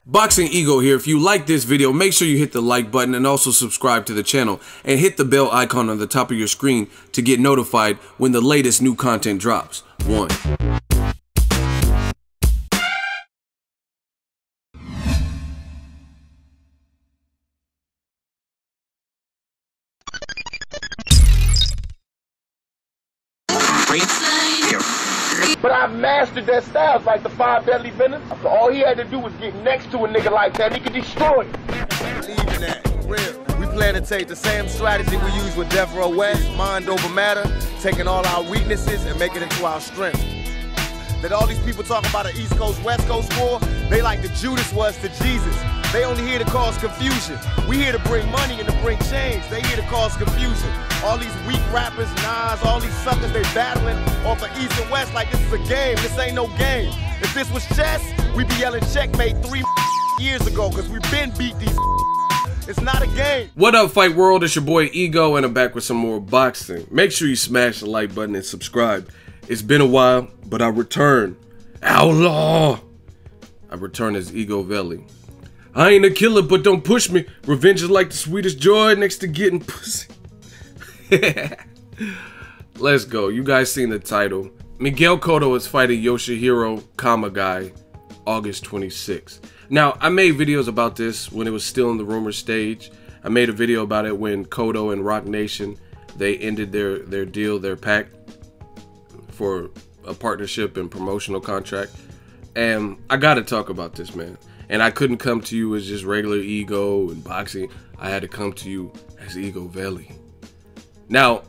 Boxingego here. If you like this video, make sure you hit the like button and also subscribe to the channel and hit the bell icon on the top of your screen to get notified when the latest new content drops. 1. But I mastered that style. It's like the 5 deadly venoms. So all he had to do was get next to a nigga like that, and he could destroy it. Believe in that, for real. We plan to take the same strategy we use with Death Row West, mind over matter, taking all our weaknesses and making it into our strength. That all these people talk about an East Coast, West Coast war, they like the Judas was to Jesus. They only here to cause confusion. We here to bring money and to bring change. They here to cause confusion. All these weak rappers, Nas, all these suckers, they battling off of East and West like this is a game. This ain't no game. If this was chess, we'd be yelling checkmate 3 years ago because we've been beat these. It's not a game. What up, Fight World? It's your boy Ego, and I'm back with some more boxing. Make sure you smash the like button and subscribe. It's been a while, but I return. Outlaw! I return as Egoveli. I ain't a killer, but don't push me. Revenge is like the sweetest joy next to getting pussy. Let's go. You guys seen the title. Miguel Cotto is fighting Yoshihiro Kamegai August 26th. Now, I made videos about this when it was still in the rumor stage. I made a video about it when Cotto and Rock Nation, they ended their deal, their pact for a partnership and promotional contract. And I gotta talk about this, man. And I couldn't come to you as just regular Ego and boxing. I had to come to you as Egoveli. Now,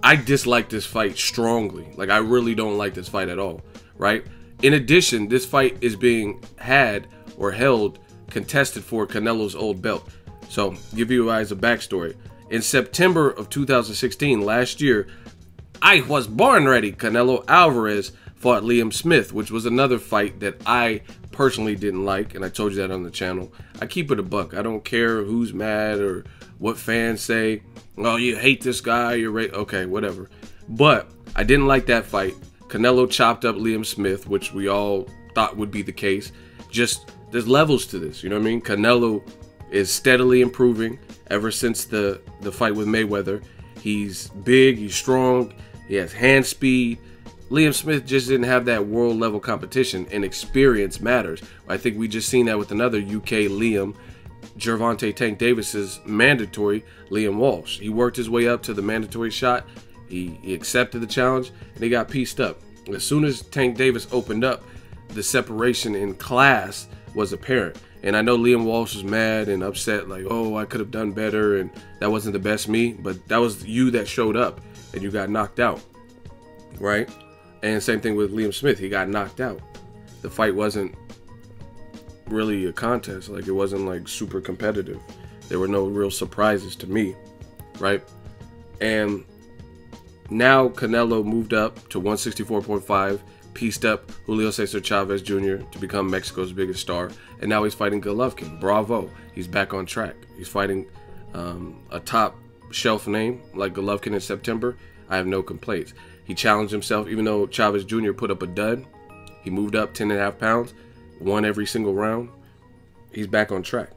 I dislike this fight strongly. Like, I really don't like this fight at all, right? In addition, this fight is being had or held, contested for Canelo'S old belt. So, give you guys a backstory. In September of 2016, last year, I was born ready. Canelo Álvarez fought Liam Smith, which was another fight that I personally didn't like, and I told you that on the channel. I keep it a buck. I don't care who's mad or what fans say. Oh, you hate this guy, you're right. Okay, whatever. But I didn't like that fight. Canelo chopped up Liam Smith, which we all thought would be the case. Just, there's levels to this, you know what I mean? Canelo is steadily improving ever since the fight with Mayweather. He's big, he's strong, he has hand speed. Liam Smith just didn't have that world level competition, and experience matters. I think we just seen that with another UK Liam, Gervonta Tank Davis's mandatory Liam Walsh. He worked his way up to the mandatory shot. He accepted the challenge and he got pieced up. As soon as Tank Davis opened up, the separation in class was apparent. And I know Liam Walsh was mad and upset, like, oh, I could have done better and that wasn't the best me, but that was you that showed up and you got knocked out, right? And same thing with Liam Smith, he got knocked out. The fight wasn't really a contest, like it wasn't like super competitive. There were no real surprises to me, right? And now Canelo moved up to 164.5, pieced up Julio Cesar Chavez Jr. to become Mexico's biggest star, and now he's fighting Golovkin. Bravo, he's back on track. He's fighting a top shelf name like Golovkin in September. I have no complaints. He challenged himself, even though Chavez Jr. put up a dud. He moved up 10.5 pounds, won every single round. He's back on track.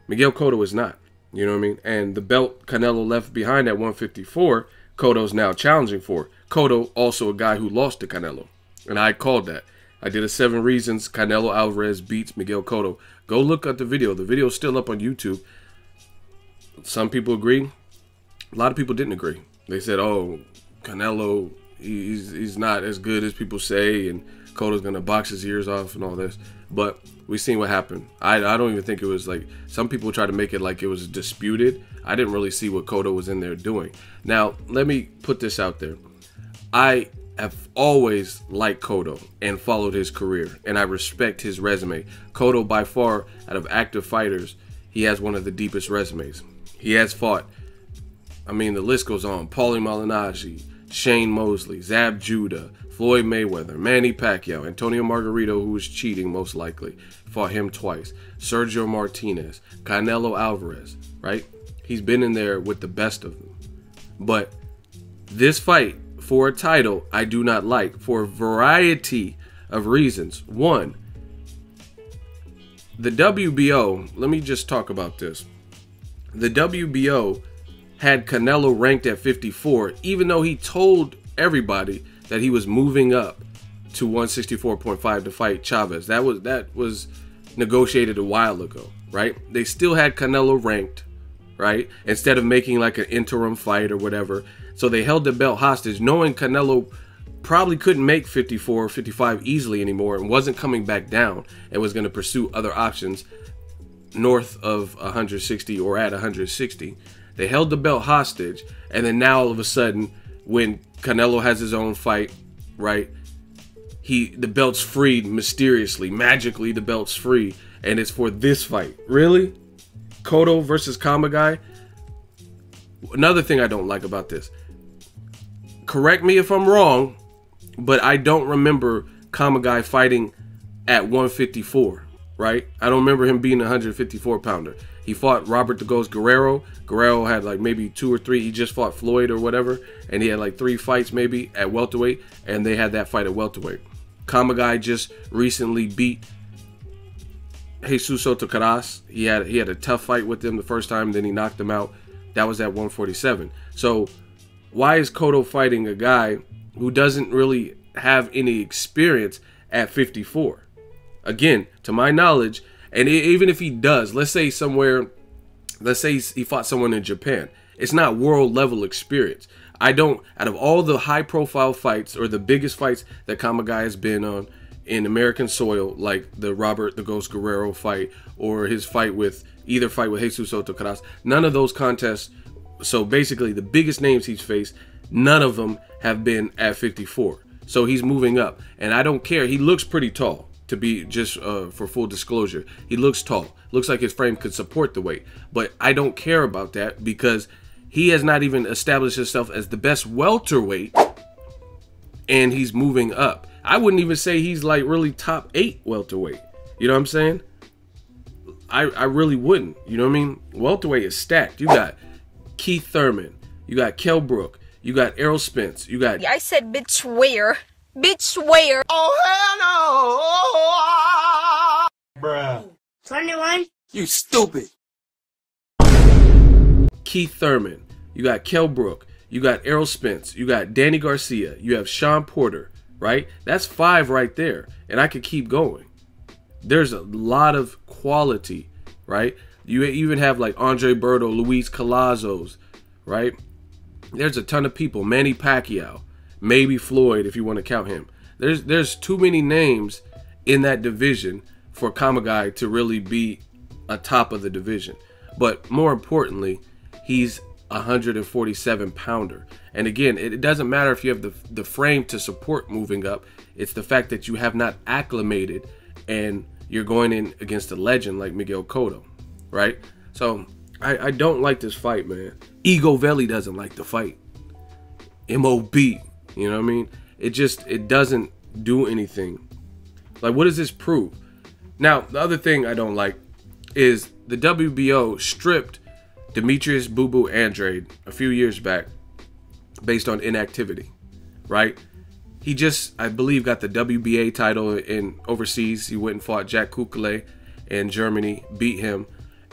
Miguel Cotto is not, you know what I mean? And the belt Canelo left behind at 154, Cotto's now challenging for. Cotto, also a guy who lost to Canelo, and I called that. I did a 7 reasons Canelo Álvarez beats Miguel Cotto. Go look at the video. The video's still up on YouTube. Some people agree. A lot of people didn't agree. They said, oh, Canelo, he's not as good as people say, and Cotto's gonna box his ears off and all this. But we've seen what happened. I don't even think it was like, some people try to make it like it was disputed. I didn't really see what Cotto was in there doing. Now, let me put this out there. I have always liked Cotto and followed his career, and I respect his resume. Cotto, by far, out of active fighters, he has one of the deepest resumes. He has fought, I mean, the list goes on. Paulie Malignaggi, Shane Mosley, Zab Judah, Floyd Mayweather, Manny Pacquiao, Antonio Margarito, who was cheating most likely, fought him twice, Sergio Martinez, Canelo Álvarez, right? He's been in there with the best of them. But this fight for a title, I do not like for a variety of reasons. One, the WBO, let me just talk about this. The WBO had Canelo ranked at 54, even though he told everybody that he was moving up to 164.5 to fight Chavez. That was negotiated a while ago, right? They still had Canelo ranked, right? Instead of making like an interim fight or whatever. So they held the belt hostage, knowing Canelo probably couldn't make 54 or 55 easily anymore and wasn't coming back down and was going to pursue other options north of 160 or at 160. They held the belt hostage, and then now all of a sudden, when Canelo has his own fight, right, the belt's freed mysteriously, magically the belt's free, and it's for this fight. Really? Cotto versus Kamegai? Another thing I don't like about this, correct me if I'm wrong, but I don't remember Kamegai fighting at 154, right? I don't remember him being a 154 pounder. He fought Robert the Ghost Guerrero. Guerrero had like maybe 2 or 3. He just fought Floyd or whatever, and he had like 3 fights maybe at welterweight, and they had that fight at welterweight. Kamegai just recently beat Jesus Soto Caras. He had a tough fight with him the first time, then he knocked him out. That was at 147. So why is Cotto fighting a guy who doesn't really have any experience at 54? Again, to my knowledge, and even if he does, let's say he fought someone in Japan, it's not world level experience. Out of all the high profile fights or the biggest fights that Kamegai has been on in American soil, like the Robert the Ghost Guerrero fight or his fight with Jesus Soto Caras, none of those contests, so basically the biggest names he's faced, none of them have been at 54. So he's moving up, and I don't care. He looks pretty tall. To be just for full disclosure, he looks tall. Looks like his frame could support the weight. But I don't care about that because he has not even established himself as the best welterweight, and he's moving up. I wouldn't even say he's like really top 8 welterweight. You know what I'm saying? I really wouldn't. You know what I mean? Welterweight is stacked. You got Keith Thurman. You got Kell Brook. You got Errol Spence. You got... I said bitch where? Bitch where? Oh, hell no! Bruh. 21? You stupid. Keith Thurman. You got Kell Brook. You got Errol Spence. You got Danny Garcia. You have Sean Porter, right? That's 5 right there. And I could keep going. There's a lot of quality, right? You even have like Andre Berto, Luis Colazzos, right? There's a ton of people. Manny Pacquiao. Maybe Floyd, if you want to count him. There's too many names in that division for Kamegai to really be a top of the division. But more importantly, he's a 147 pounder. And again, it doesn't matter if you have the frame to support moving up. It's the fact that you have not acclimated and you're going in against a legend like Miguel Cotto, right? So I don't like this fight, man. Egoveli doesn't like the fight. MOB. You know what I mean? It doesn't do anything. Like, what does this prove? Now, the other thing I don't like is the WBO stripped Demetrius Boo Boo Andrade a few years back based on inactivity, right? He just, I believe, got the WBA title in overseas. He went and fought Jack Kukule in Germany, beat him.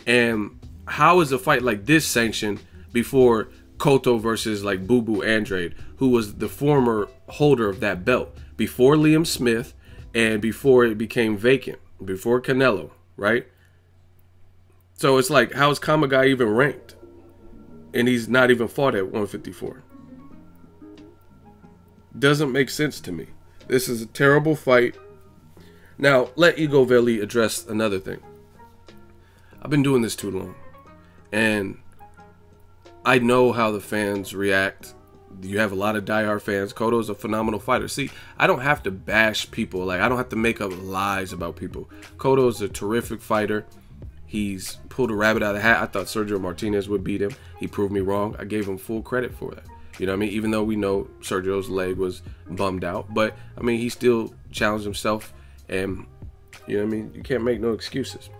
And how is a fight like this sanctioned before Cotto versus like Boo Boo Andrade, who was the former holder of that belt before Liam Smith and before it became vacant, before Canelo, right? So it's like, how is Kamegai even ranked? And he's not even fought at 154. Doesn't make sense to me. This is a terrible fight. Now, let Egoveli address another thing. I've been doing this too long, and I know how the fans react. You have a lot of diehard fans. Cotto's a phenomenal fighter. See, I don't have to bash people. Like, I don't have to make up lies about people. Cotto's a terrific fighter. He's pulled a rabbit out of the hat. I thought Sergio Martinez would beat him. He proved me wrong. I gave him full credit for that. You know what I mean? Even though we know Sergio's leg was bummed out. But, I mean, he still challenged himself. And, you know what I mean? You can't make no excuses.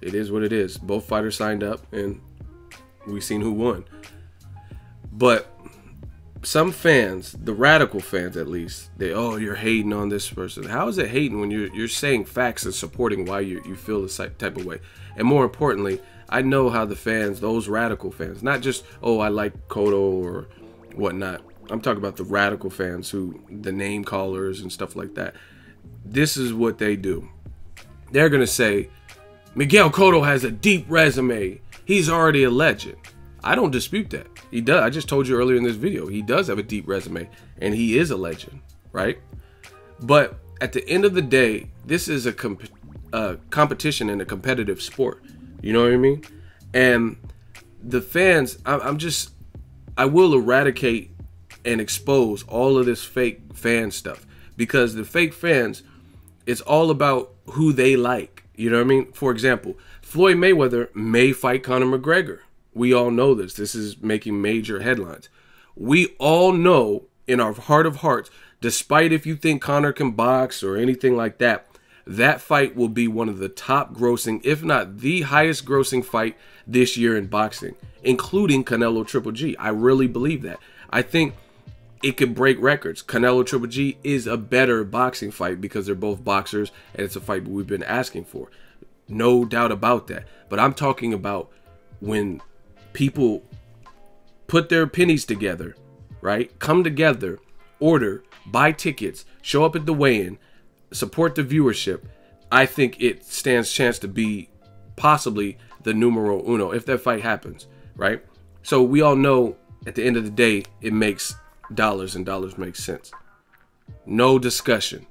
It is what it is. Both fighters signed up, and we've seen who won. But some fans, the radical fans at least, oh, you're hating on this person. How is it hating when you're saying facts and supporting why you feel this type of way? And more importantly, I know how the fans, those radical fans, not just, oh, I like Cotto or whatnot. I'm talking about the radical fans, who the name callers and stuff like that. This is what they do. They're going to say, Miguel Cotto has a deep resume. He's already a legend. I don't dispute that. He does. I just told you earlier in this video, he does have a deep resume and he is a legend, right? But at the end of the day, this is a competition in a competitive sport. You know what I mean? And the fans, I will eradicate and expose all of this fake fan stuff, because the fake fans, it's all about who they like. You know what I mean? For example, Floyd Mayweather may fight Conor McGregor. We all know this. This is making major headlines. We all know in our heart of hearts, despite if you think Conor can box or anything like that, that fight will be one of the top grossing, if not the highest grossing fight this year in boxing, including Canelo Triple G. I really believe that. I think it could break records. Canelo Triple G is a better boxing fight because they're both boxers and it's a fight we've been asking for. No doubt about that. But I'm talking about when people put their pennies together, right? Come together, order, buy tickets, show up at the weigh-in, support the viewership. I think it stands chance to be possibly the numero uno if that fight happens, right? So we all know at the end of the day, it makes dollars and dollars make sense. No discussion.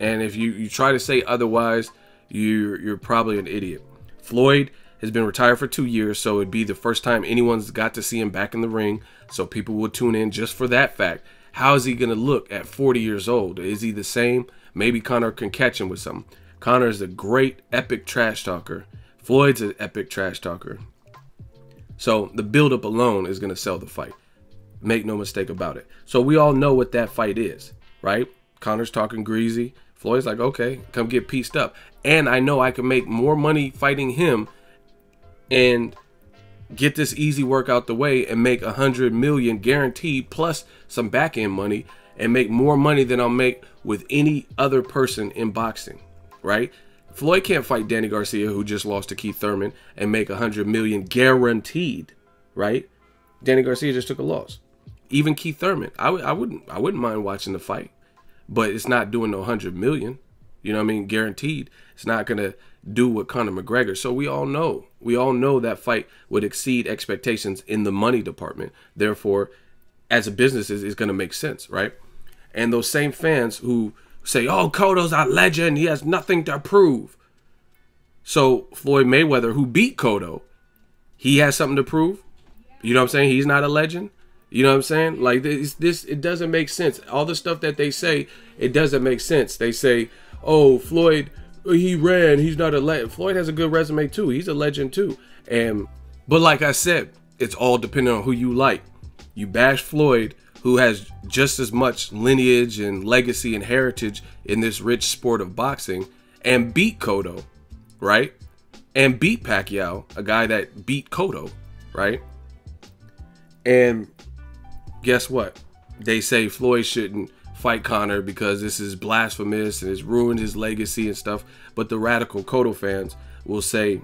And if you try to say otherwise, you're probably an idiot. Floyd has been retired for 2 years, so it'd be the first time anyone's got to see him back in the ring. So people will tune in just for that fact. How is he going to look at 40 years old? Is he the same? Maybe Conor can catch him with something. Conor is a great, epic trash talker. Floyd's an epic trash talker. So the buildup alone is going to sell the fight. Make no mistake about it. So we all know what that fight is, right? Conor's talking greasy. Floyd's like, okay, come get pieced up. And I know I can make more money fighting him and get this easy work out the way and make 100 million guaranteed plus some back end money and make more money than I'll make with any other person in boxing, right? Floyd can't fight Danny Garcia, who just lost to Keith Thurman, and make 100 million guaranteed, right? Danny Garcia just took a loss. Even Keith Thurman, I wouldn't mind watching the fight, but it's not doing no 100 million. You know what I mean? Guaranteed. It's not gonna do what Conor McGregor. So we all know that fight would exceed expectations in the money department. Therefore, as a business, it's gonna make sense, right? And those same fans who say, "Oh, Cotto's a legend. He has nothing to prove." So Floyd Mayweather, who beat Cotto, he has something to prove. You know what I'm saying? He's not a legend. You know what I'm saying? Like this, it doesn't make sense. All the stuff that they say, it doesn't make sense. They say, "Oh, Floyd, he ran. He's not a legend." Floyd has a good resume too. He's a legend too. But like I said, it's all depending on who you like. You bash Floyd, who has just as much lineage and legacy and heritage in this rich sport of boxing, and beat Cotto, right? And beat Pacquiao, a guy that beat Cotto, right? And guess what? They say Floyd shouldn't fight Conor because this is blasphemous and it's ruined his legacy and stuff. But the radical Cotto fans will say,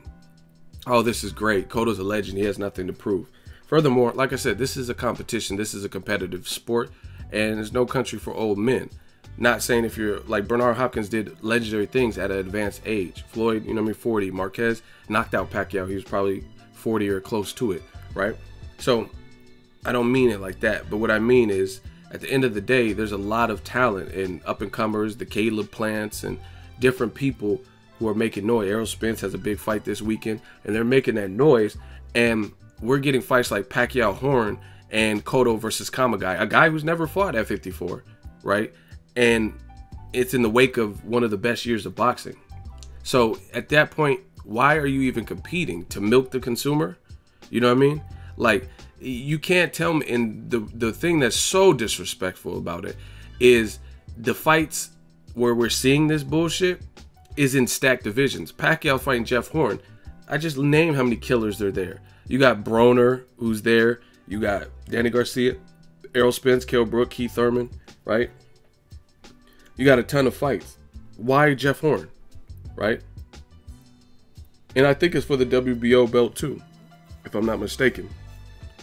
"Oh, this is great. Cotto's a legend. He has nothing to prove." Furthermore, like I said, this is a competition. This is a competitive sport, and there's no country for old men. Not saying if you're like Bernard Hopkins did legendary things at an advanced age. Floyd, 40. Marquez knocked out Pacquiao. He was probably 40 or close to it, right? So I don't mean it like that. But what I mean is, at the end of the day, there's a lot of talent and up-and-comers, the Caleb Plants, and different people who are making noise. Errol Spence has a big fight this weekend, and they're making that noise. And we're getting fights like Pacquiao Horn and Cotto versus Kamegai, a guy who's never fought at 54, right? And it's in the wake of one of the best years of boxing. So at that point, why are you even competing? To milk the consumer? You know what I mean? Like, you can't tell me. And the thing that's so disrespectful about it is the fights where we're seeing this bullshit is in stacked divisions. Pacquiao fighting Jeff Horn. I just named how many killers are there. You got Broner, who's there. You got Danny Garcia. Errol Spence, Kell Brook, Keith Thurman, right? You got a ton of fights. Why Jeff Horn, right? And I think it's for the WBO belt too, if I'm not mistaken.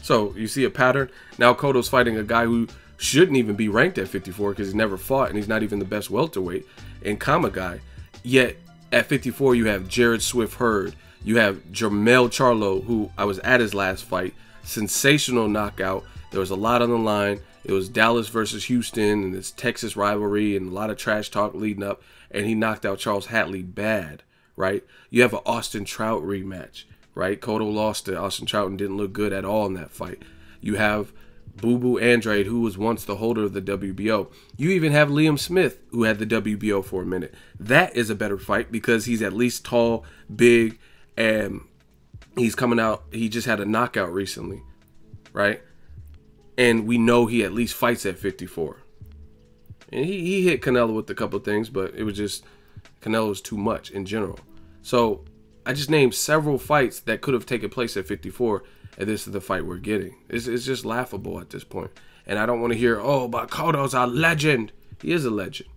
So you see a pattern. Now Cotto's fighting a guy who shouldn't even be ranked at 54 because he's never fought and he's not even the best welterweight in Kamegai. Yet at 54 you have Jared Swift Hurd. You have Jermell Charlo, who I was at his last fight. Sensational knockout. There was a lot on the line. It was Dallas versus Houston and this Texas rivalry and a lot of trash talk leading up. And he knocked out Charles Hatley bad, right? You have an Austin Trout rematch, right? Cotto lost to Austin Trout and didn't look good at all in that fight. You have Boo Boo Andrade, who was once the holder of the WBO. You even have Liam Smith, who had the WBO for a minute. That is a better fight because he's at least tall, big, and he's coming out. He just had a knockout recently, right? And we know he at least fights at 54. And he hit Canelo with a couple of things, but it was just Canelo was too much in general. So I just named several fights that could have taken place at 54, and this is the fight we're getting. It's just laughable at this point. And I don't want to hear, oh, but Cotto's a legend. He is a legend.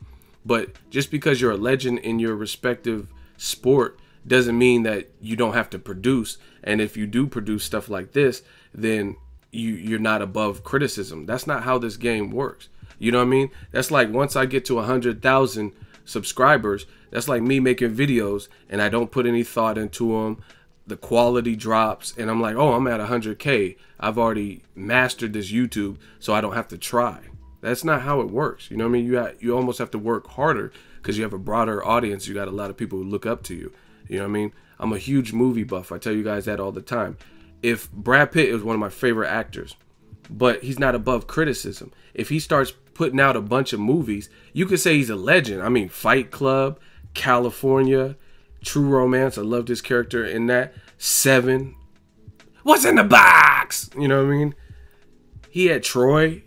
But just because you're a legend in your respective sport doesn't mean that you don't have to produce. And if you do produce stuff like this, then you're not above criticism. That's not how this game works. You know what I mean? That's like once I get to 100,000 subscribers, that's like me making videos and I don't put any thought into them. The quality drops and I'm like, oh, I'm at 100K. I've already mastered this YouTube, so I don't have to try. That's not how it works. You know what I mean? You almost have to work harder because you have a broader audience. You got a lot of people who look up to you. You know what I mean? I'm a huge movie buff. I tell you guys that all the time. If Brad Pitt is one of my favorite actors, but he's not above criticism. If he starts putting out a bunch of movies, you could say he's a legend. I mean, Fight Club, California, True Romance. I loved his character in that. Seven. What's in the box? You know what I mean? He had Troy.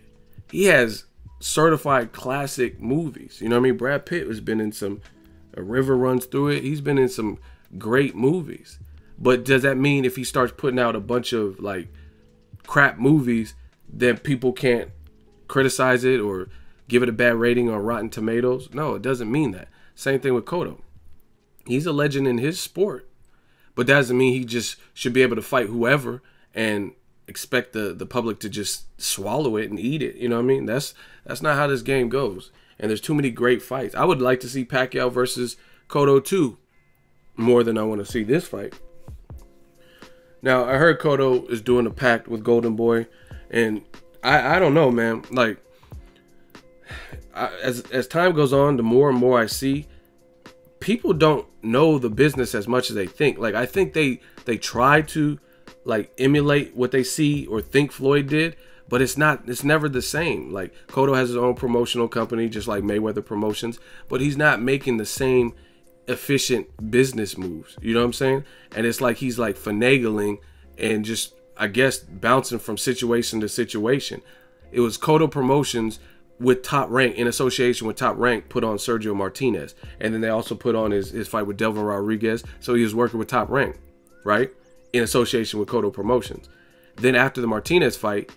He has certified classic movies. You know what I mean? Brad Pitt has been in some, A River Runs Through It. He's been in some great movies. But does that mean if he starts putting out a bunch of like crap movies, then people can't criticize it or give it a bad rating on Rotten Tomatoes? No, it doesn't mean that. Same thing with Cotto. He's a legend in his sport, but that doesn't mean he just should be able to fight whoever and expect the public to just swallow it and eat it. You know what I mean? That's not how this game goes. And there's too many great fights. I would like to see Pacquiao versus Cotto too, more than I want to see this fight. Now, I heard Cotto is doing a pact with Golden Boy, and I don't know, man. Like, as time goes on, the more and more I see, people don't know the business as much as they think. Like, I think they try to like emulate what they see or think Floyd did, but it's never the same. Like, Cotto has his own promotional company, just like Mayweather Promotions, but he's not making the same efficient business moves. You know what I'm saying? And it's like he's like finagling and just, I guess, bouncing from situation to situation. It was Cotto Promotions with Top Rank, in association with Top Rank, put on Sergio Martinez. And then they also put on his fight with Delvin Rodriguez. So he was working with Top Rank, right? In association with Cotto Promotions. Then after the Martinez fight,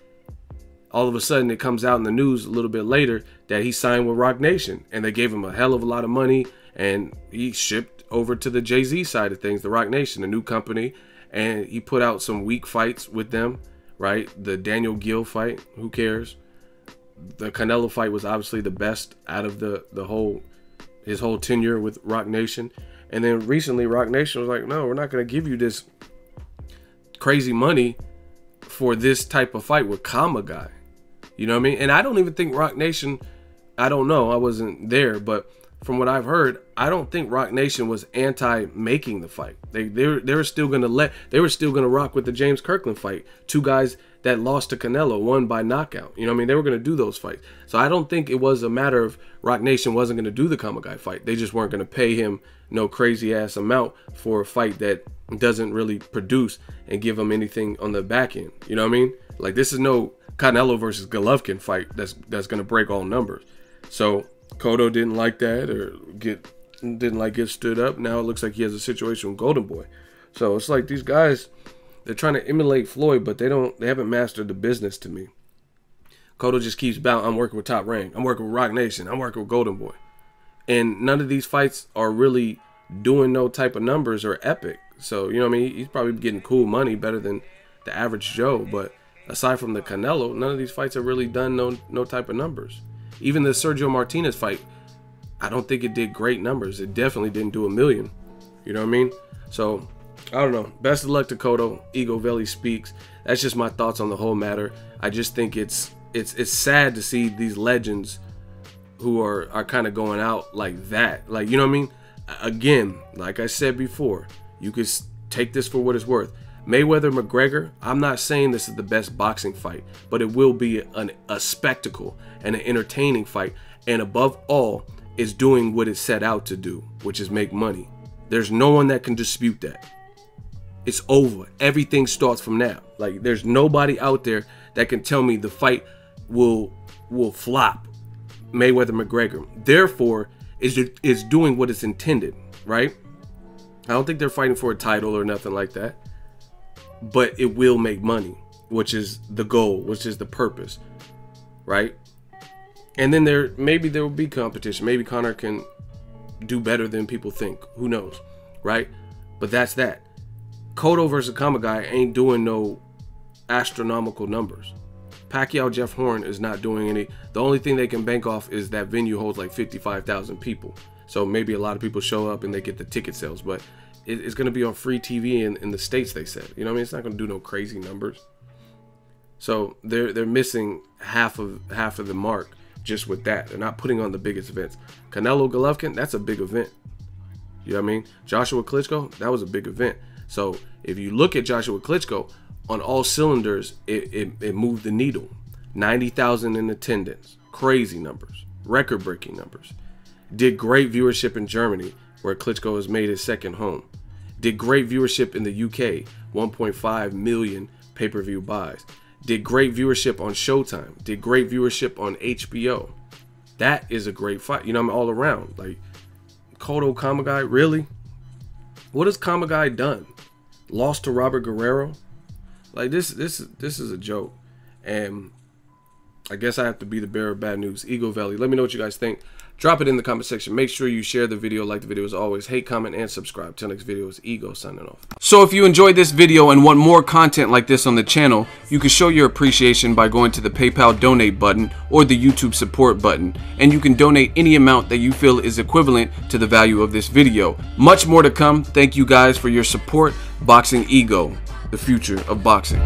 all of a sudden it comes out in the news a little bit later that he signed with Rock Nation. And they gave him a hell of a lot of money. And he shipped over to the Jay-Z side of things, the Rock Nation, a new company. And he put out some weak fights with them, right? The Daniel Gill fight, who cares? The Canelo fight was obviously the best out of his whole tenure with Rock Nation. And then recently Rock Nation was like, no, we're not going to give you this crazy money for this type of fight with Kamegai. You know what I mean? And I don't even think Rock Nation, I don't know, I wasn't there, but from what I've heard, I don't think Rock Nation was anti-making the fight. They were still gonna rock with the James Kirkland fight. Two guys that lost to Canelo, won by knockout. You know what I mean? They were gonna do those fights. So I don't think it was a matter of Rock Nation wasn't gonna do the Kamegai fight. They just weren't gonna pay him no crazy ass amount for a fight that doesn't really produce and give him anything on the back end. You know what I mean? Like, this is no Canelo versus Golovkin fight that's gonna break all numbers. So Cotto didn't like that, or didn't like get stood up. Now it looks like he has a situation with Golden Boy. So it's like these guys, they're trying to emulate Floyd, but they haven't mastered the business to me. Cotto just keeps bouncing. I'm working with Top Rank. I'm working with Rock Nation. I'm working with Golden Boy. And none of these fights are really doing no type of numbers or epic. So, you know what I mean? He's probably getting cool money, better than the average Joe. But aside from the Canelo, none of these fights have really done no type of numbers. Even the Sergio Martinez fight, I don't think it did great numbers. It definitely didn't do 1 million. You know what I mean? So, I don't know. Best of luck to Cotto. Egoveli speaks. That's just my thoughts on the whole matter. I just think it's sad to see these legends who are kind of going out like that. Like, you know what I mean? Again, like I said before, you could take this for what it's worth. Mayweather McGregor, I'm not saying this is the best boxing fight, but it will be a spectacle and an entertaining fight. And above all, is doing what it set out to do, which is make money. There's no one that can dispute that. It's over. Everything starts from now. Like, there's nobody out there that can tell me the fight will flop. Mayweather McGregor, therefore, is doing what it's intended, right? I don't think they're fighting for a title or nothing like that, but it will make money, which is the goal, which is the purpose, right? And then maybe there will be competition. Maybe Conor can do better than people think. Who knows, right? But that's that. Cotto versus Kamegai ain't doing no astronomical numbers. Pacquiao Jeff Horn is not doing any. The only thing they can bank off is that venue holds like 55,000 people. So maybe a lot of people show up and they get the ticket sales, but it's going to be on free TV in the States, they said. You know what I mean? It's not going to do no crazy numbers. So they're missing half of the mark just with that. They're not putting on the biggest events. Canelo Golovkin, that's a big event. You know what I mean? Joshua Klitschko, that was a big event. So if you look at Joshua Klitschko, on all cylinders, it moved the needle. 90,000 in attendance. Crazy numbers. Record-breaking numbers. Did great viewership in Germany, where Klitschko has made his second home. Did great viewership in the UK. 1.5 million pay-per-view buys. Did great viewership on Showtime. Did great viewership on HBO. That is a great fight. You know, I'm all around. Like, Cotto Kamegai, really? What has Kamegai done? Lost to Robert Guerrero? Like, this is a joke. And I guess I have to be the bearer of bad news. Egoveli. Let me know what you guys think. Drop it in the comment section. Make sure you share the video, like the video as always. Hate, comment, and subscribe. Till next video, is Ego signing off. So if you enjoyed this video and want more content like this on the channel, you can show your appreciation by going to the PayPal donate button or the YouTube support button. And you can donate any amount that you feel is equivalent to the value of this video. Much more to come. Thank you guys for your support. Boxing Ego, the future of boxing.